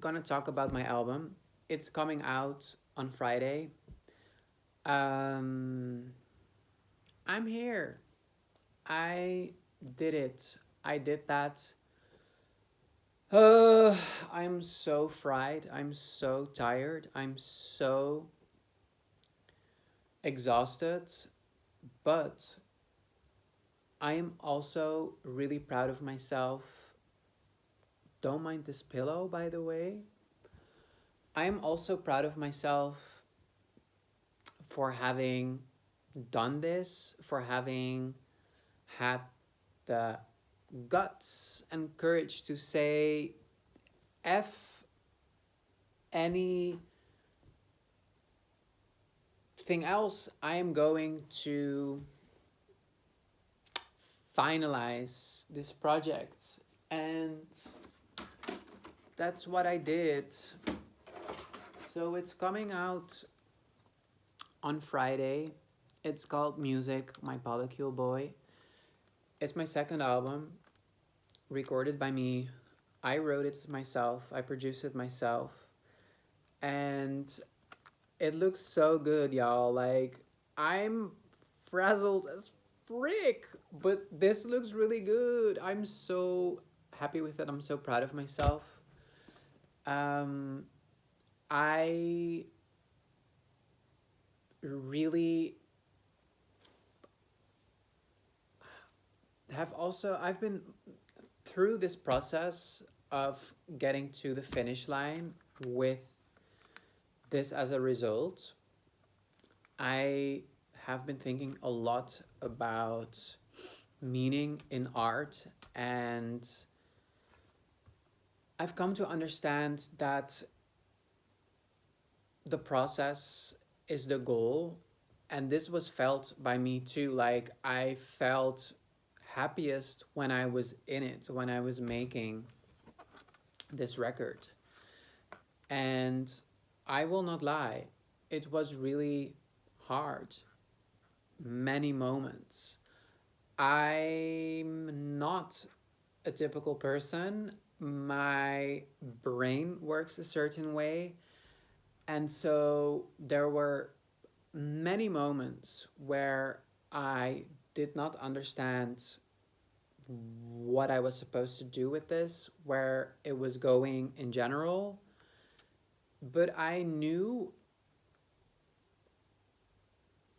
gonna talk about my album. It's coming out on Friday. Um, I'm here. I did it. I did that. Uh, I'm so fried. I'm so tired. I'm so exhausted. But I am also really proud of myself. Don't mind this pillow, by the way. I am also proud of myself for having done this, for having had the guts and courage to say F anything else. I am going to finalize this project. And that's what I did. So it's coming out on Friday. It's called Music, My Polycule Boy. It's my second album, recorded by me. I wrote it myself, I produced it myself. And it looks so good, y'all. Like, I'm frazzled as frick, but this looks really good. I'm so happy with it. I'm so proud of myself. Um, I really I've been through this process of getting to the finish line with this as a result. I have been thinking a lot about meaning in art, and I've come to understand that the process is the goal. And this was felt by me too. Like, I felt happiest when I was in it, when I was making this record. And I will not lie, it was really hard. Many moments. I'm not a typical person. My brain works a certain way. And so there were many moments where I did not understand what I was supposed to do with this, where it was going in general. But I knew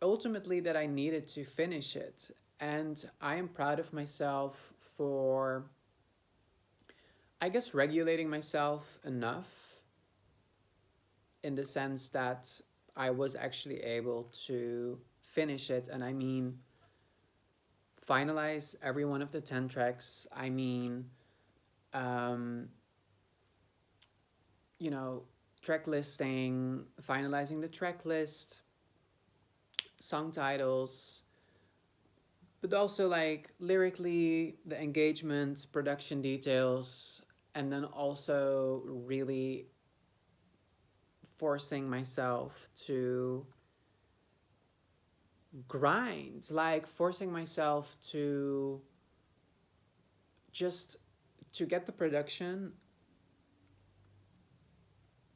ultimately that I needed to finish it. And I am proud of myself for, I guess, regulating myself enough in the sense that I was actually able to finish it. And I mean, finalize every one of the 10 tracks. I mean, um, you know, track listing, finalizing the track list, song titles, but also like lyrically, the engagement, production details, and then also really forcing myself to grind, like forcing myself to just to get the production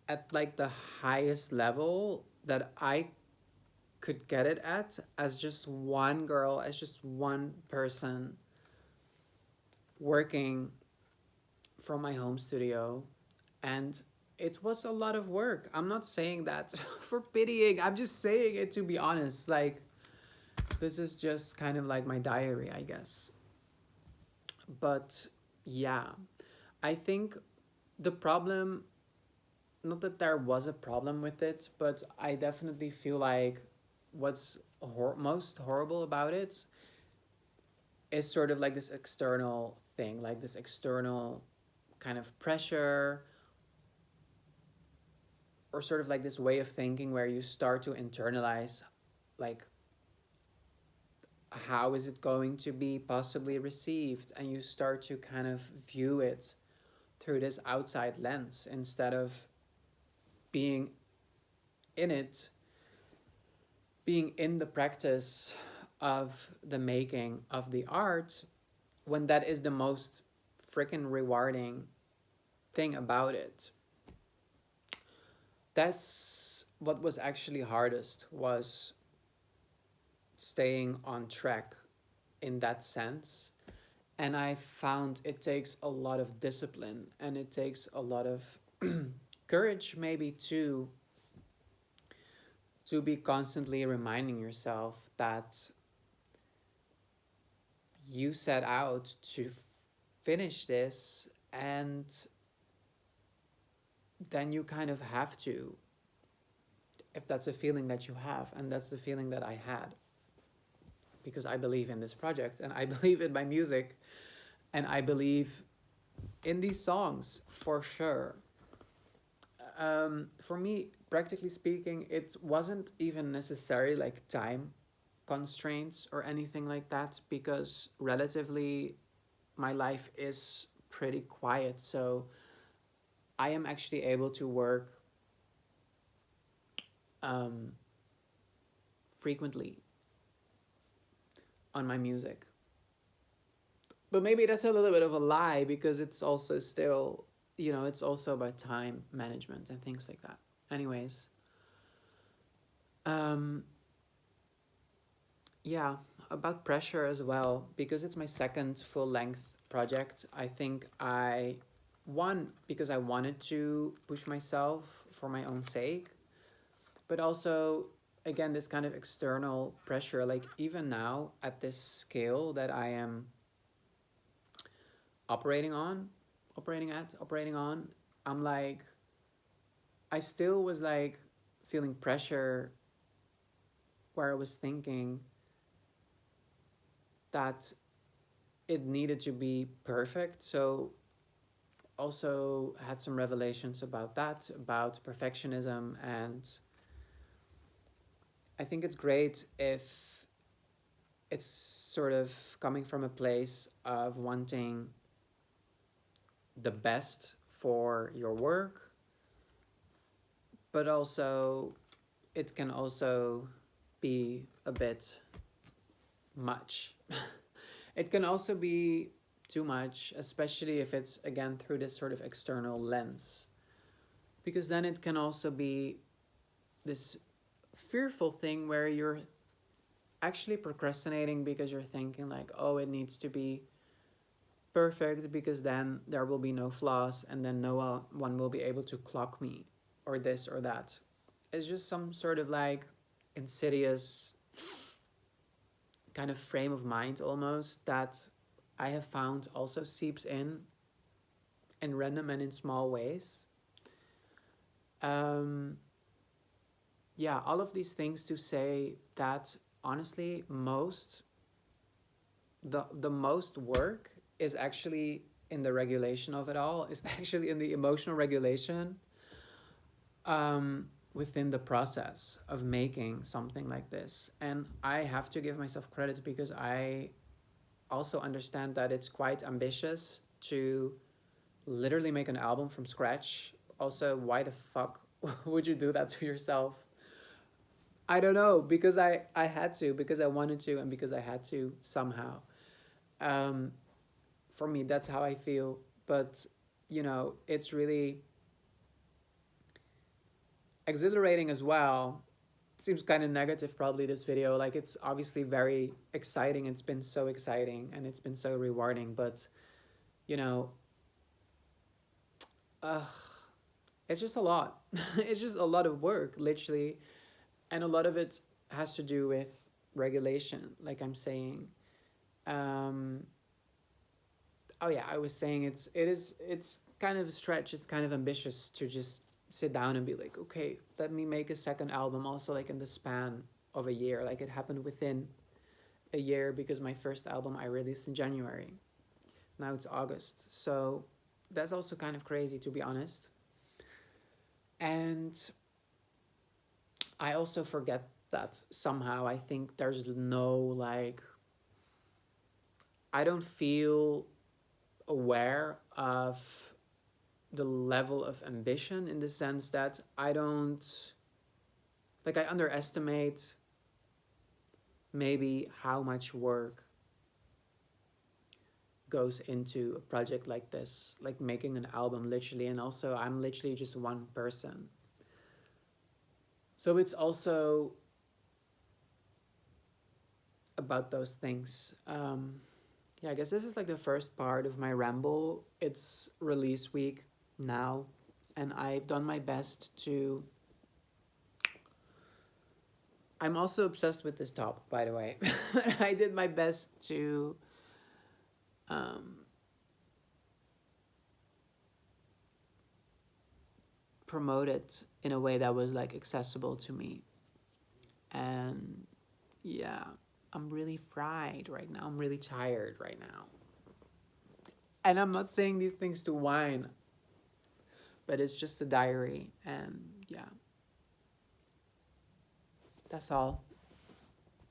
at like the highest level that I could get it at, as just one girl, as just one person working from my home studio. And it was a lot of work. I'm not saying that for pitying, I'm just saying it to be honest. Like, this is just kind of like my diary, I guess. But yeah, I think the problem, not that there was a problem with it, but I definitely feel like what's most horrible about it is sort of like this external thing, like this external kind of pressure, or sort of like this way of thinking where you start to internalize, like, how is it going to be possibly received, and you start to kind of view it through this outside lens instead of being in it, being in the practice of the making of the art, when that is the most freaking rewarding thing about it. that's what was actually hardest, was staying on track in that sense. And I found it takes a lot of discipline, and it takes a lot of courage maybe to be constantly reminding yourself that you set out to finish this, and then you kind of have to, if that's a feeling that you have. And that's the feeling that I had, because I believe in this project, and I believe in my music, and I believe in these songs for sure. For me, practically speaking, it wasn't even necessary like time constraints or anything like that, because relatively my life is pretty quiet. So I am actually able to work um, frequently on my music. But maybe that's a little bit of a lie, because it's also still, it's also about time management and things like that. Anyways, um, yeah, about pressure as well, because it's my second full length project. I think one, because I wanted to push myself for my own sake, but also, again, this kind of external pressure, like even now at this scale that I am operating on, operating on, I'm like, I still was like feeling pressure, where I was thinking that it needed to be perfect. So also had some revelations about that, about perfectionism. And I think it's great if it's sort of coming from a place of wanting the best for your work, but also it can also be a bit much. It can also be too much, especially if it's again through this sort of external lens, because then it can also be this fearful thing where you're actually procrastinating, because you're thinking like, oh, it needs to be perfect, because then there will be no flaws, and then no one will be able to clock me, or this or that. It's just some sort of like insidious kind of frame of mind almost, that I have found also seeps in random and in small ways. Um, yeah, all of these things to say that honestly, the most work is actually in the regulation of it all, is actually in the emotional regulation, within the process of making something like this. And I have to give myself credit, because I also understand that it's quite ambitious to literally make an album from scratch. Also, why the fuck would you do that to yourself? I don't know, because I had to, because I wanted to, and because I had to somehow. Um, for me, that's how I feel. But it's really exhilarating as well. It seems kind of negative, probably, this video. Like, it's obviously very exciting. It's been so exciting, and it's been so rewarding. But you know, uh, it's just a lot. It's just a lot of work, literally, and a lot of it has to do with regulation, like I'm saying. Um, oh yeah, I was saying it's kind of a stretch. It's kind of ambitious to just sit down and be like, okay, let me make a second album, also like in the span of a year. Like, it happened within a year, because my first album I released in January. Now it's August, so that's also kind of crazy, to be honest. And I also forget that somehow. I think there's no like, I don't feel aware of the level of ambition, in the sense that I don't, like, I underestimate maybe how much work goes into a project like this, like making an album, literally. And also, I'm literally just one person. So it's also about those things. Yeah, I guess this is like the first part of my ramble. It's release week now, and I've done my best to. I'm also obsessed with this top, by the way. I did my best to um, promote it in a way that was like accessible to me. And yeah, I'm really fried right now. I'm really tired right now. And I'm not saying these things to whine, but it's just a diary. And yeah, that's all.